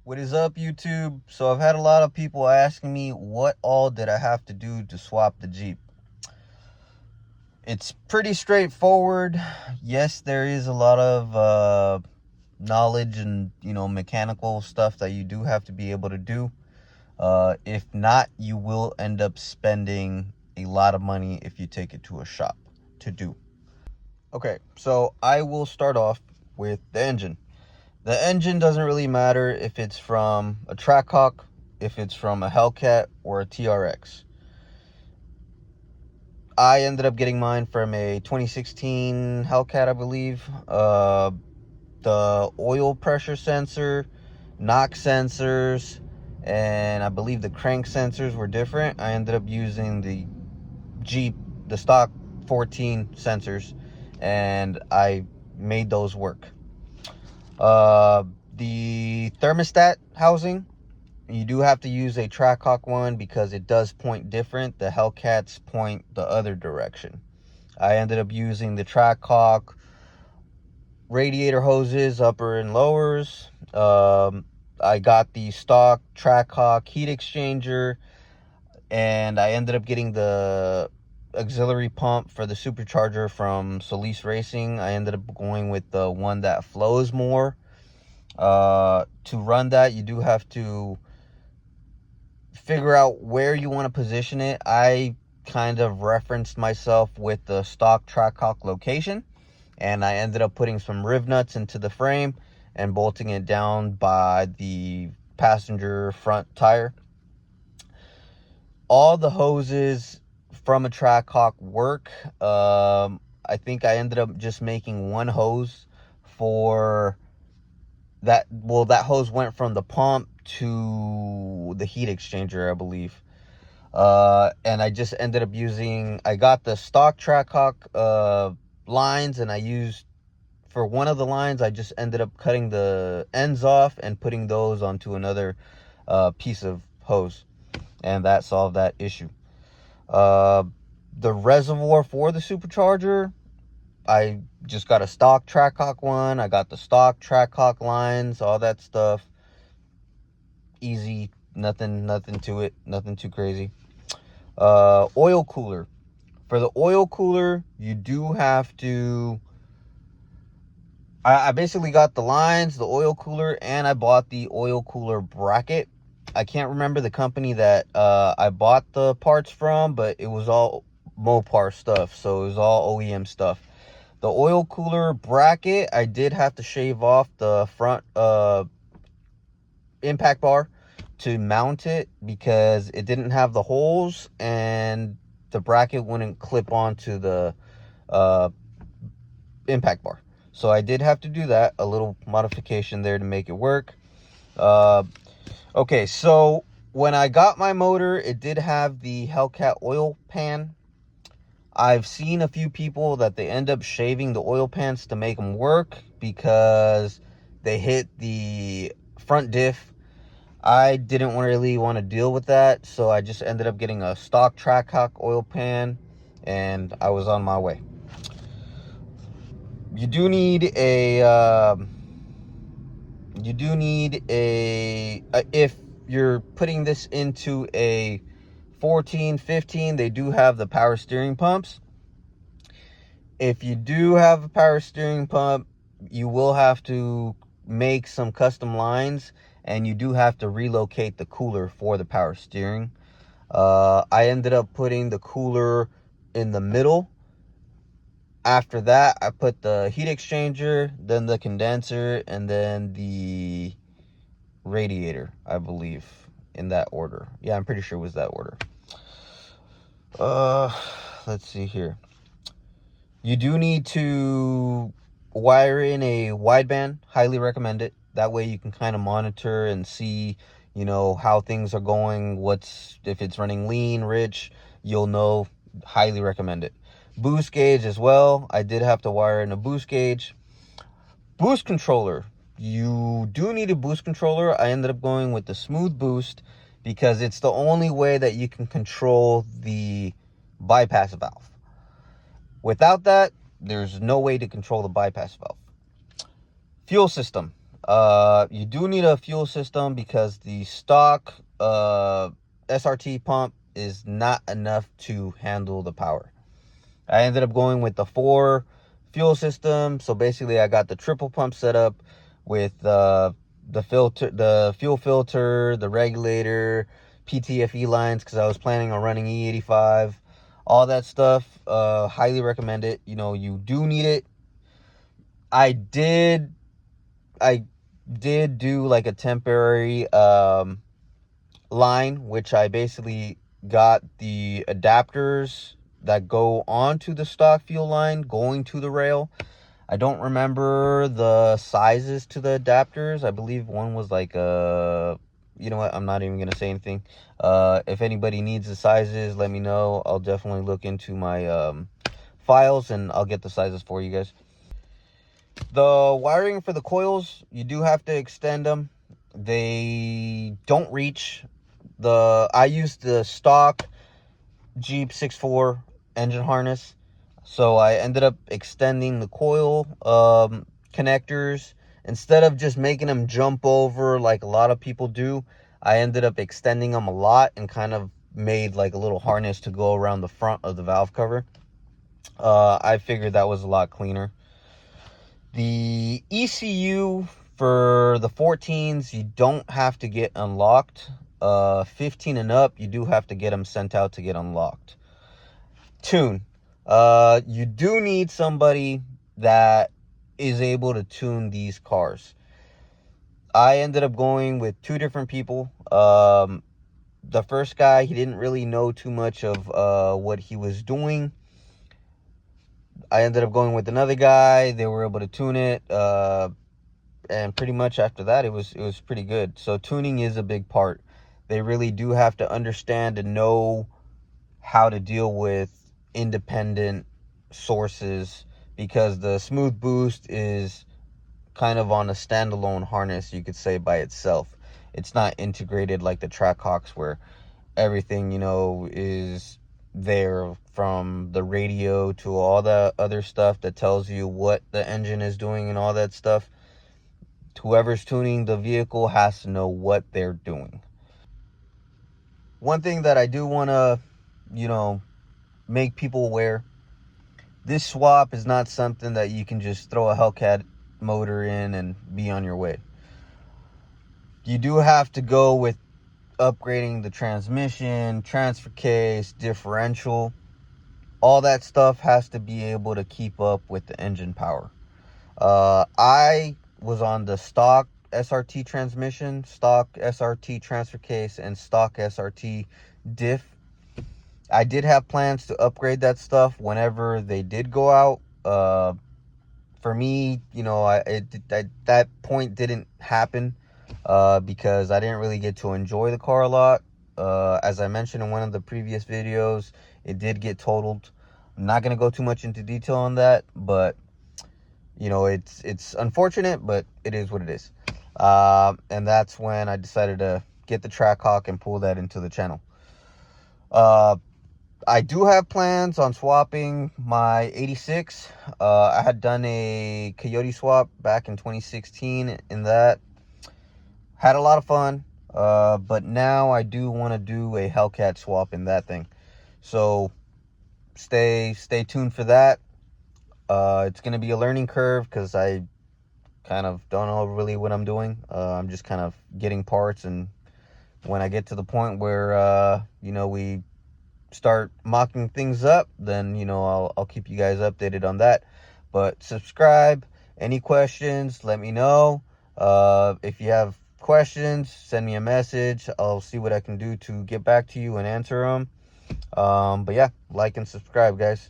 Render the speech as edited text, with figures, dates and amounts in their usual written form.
What is up, YouTube? So I've had a lot of people asking me what all did I have to do to swap the Jeep. It's pretty straightforward. Yes, there is a lot of knowledge and mechanical stuff that you do have to be able to do. If not, you will end up spending a lot of money if you take it to a shop to do. Okay, so I will start off with the engine. The engine doesn't really matter if it's from a Trackhawk, if it's from a Hellcat, or a TRX. I ended up getting mine from a 2016 Hellcat, I believe. The oil pressure sensor, knock sensors, and I believe the crank sensors were different. I ended up using the Jeep, the stock 14 sensors, and I made those work. The thermostat housing, you do have to use a Trackhawk one because it does point different. The Hellcats point the other direction. I ended up using the Trackhawk radiator hoses, upper and lowers. I got the stock Trackhawk heat exchanger, and I ended up getting the auxiliary pump for the supercharger from Solis Racing. I ended up going with the one that flows more. To run that, you do have to figure out where you want to position it. I kind of referenced myself with the stock Trackhawk location, and I ended up putting some riv nuts into the frame and bolting it down by the passenger front tire. All the hoses from a Trackhawk work. I think I ended up just making one hose for that. Well, that hose went from the pump to the heat exchanger, I believe. And I just ended up using, I got the stock Trackhawk lines, and I used, for one of the lines, I just ended up cutting the ends off and putting those onto another piece of hose, and that solved that issue. The reservoir for the supercharger, I just got a stock Trackhawk one. I got the stock Trackhawk lines, all that stuff. Easy, nothing to it, nothing too crazy. Oil cooler. For the oil cooler, you do have to, I basically got the lines, the oil cooler, and I bought the oil cooler bracket. I can't remember the company that I bought the parts from, but it was all Mopar stuff, so it was all OEM stuff. The oil cooler bracket, I did have to shave off the front impact bar to mount it because it didn't have the holes and the bracket wouldn't clip onto the impact bar. So I did have to do that, a little modification there to make it work. Okay, so when I got my motor, it did have the Hellcat oil pan. I've seen a few people that they end up shaving the oil pans to make them work because they hit the front diff. I didn't really want to deal with that, so I just ended up getting a stock Trackhawk oil pan, and I was on my way. You do need a if you're putting this into a 14, 15, they do have the power steering pumps. If you do have a power steering pump, you will have to make some custom lines, and you do have to relocate the cooler for the power steering. I ended up putting the cooler in the middle. After that, I put the heat exchanger, then the condenser, and then the radiator, I believe, in that order. Yeah, I'm pretty sure it was that order. Let's see here. You do need to wire in a wideband. Highly recommend it. That way you can kind of monitor and see, how things are going. If it's running lean, rich, you'll know. Highly recommend it. Boost gauge as well. I did have to wire in a boost gauge. Boost controller. You do need a boost controller. I ended up going with the smooth boost because it's the only way that you can control the bypass valve. Without that, there's no way to control the bypass valve. Fuel system. You do need a fuel system because the stock SRT pump is not enough to handle the power. I ended up going with the 4 fuel system. So basically I got the triple pump set up with the filter, the fuel filter, the regulator, PTFE lines, because I was planning on running E85, all that stuff. Highly recommend it. You know, you do need it. I did do like a temporary line, which I basically got the adapters that go onto the stock fuel line going to the rail. I don't remember the sizes to the adapters. I believe one was like you know what, I'm not even gonna say anything. If anybody needs the sizes, let me know. I'll definitely look into my files and I'll get the sizes for you guys. The wiring for the coils, you do have to extend them. They don't reach. I used the stock Jeep 6.4 engine harness, so I ended up extending the coil connectors. Instead of just making them jump over like a lot of people do, I ended up extending them a lot and kind of made like a little harness to go around the front of the valve cover. I figured that was a lot cleaner. The ECU for the 14s, you don't have to get unlocked. 15 and up, you do have to get them sent out to get unlocked. Tune. You do need somebody that is able to tune these cars. I ended up going with 2 different people. The first guy, he didn't really know too much of what he was doing. I ended up going with another guy. They were able to tune it, and pretty much after that, it was pretty good. So tuning is a big part. They really do have to understand and know how to deal with independent sources, because the smooth boost is kind of on a standalone harness, you could say, by itself. It's not integrated like the Trackhawks, where everything, you know, is there, from the radio to all the other stuff that tells you what the engine is doing and all that stuff. Whoever's tuning the vehicle has to know what they're doing. One thing that I do want to, you know, make people aware, this swap is not something that you can just throw a Hellcat motor in and be on your way. You do have to go with upgrading the transmission, transfer case, differential. All that stuff has to be able to keep up with the engine power. I was on the stock SRT transmission, stock SRT transfer case, and stock SRT diff. I did have plans to upgrade that stuff whenever they did go out. For me, you know, that point didn't happen because I didn't really get to enjoy the car a lot. As I mentioned in one of the previous videos, it did get totaled. I'm not going to go too much into detail on that, but you know, it's unfortunate, but it is what it is. And that's when I decided to get the Trackhawk and pull that into the channel. I do have plans on swapping my 86. I had done a Coyote swap back in 2016 in that. Had a lot of fun. But now I do want to do a Hellcat swap in that thing. So stay tuned for that. It's going to be a learning curve because I kind of don't know really what I'm doing. I'm just kind of getting parts, and when I get to the point where you know, we start mocking things up, then, you know, I'll keep you guys updated on that. But subscribe. Any questions, let me know. If you have questions, send me a message. I'll see what I can do to get back to you and answer them. But yeah, like and subscribe, guys.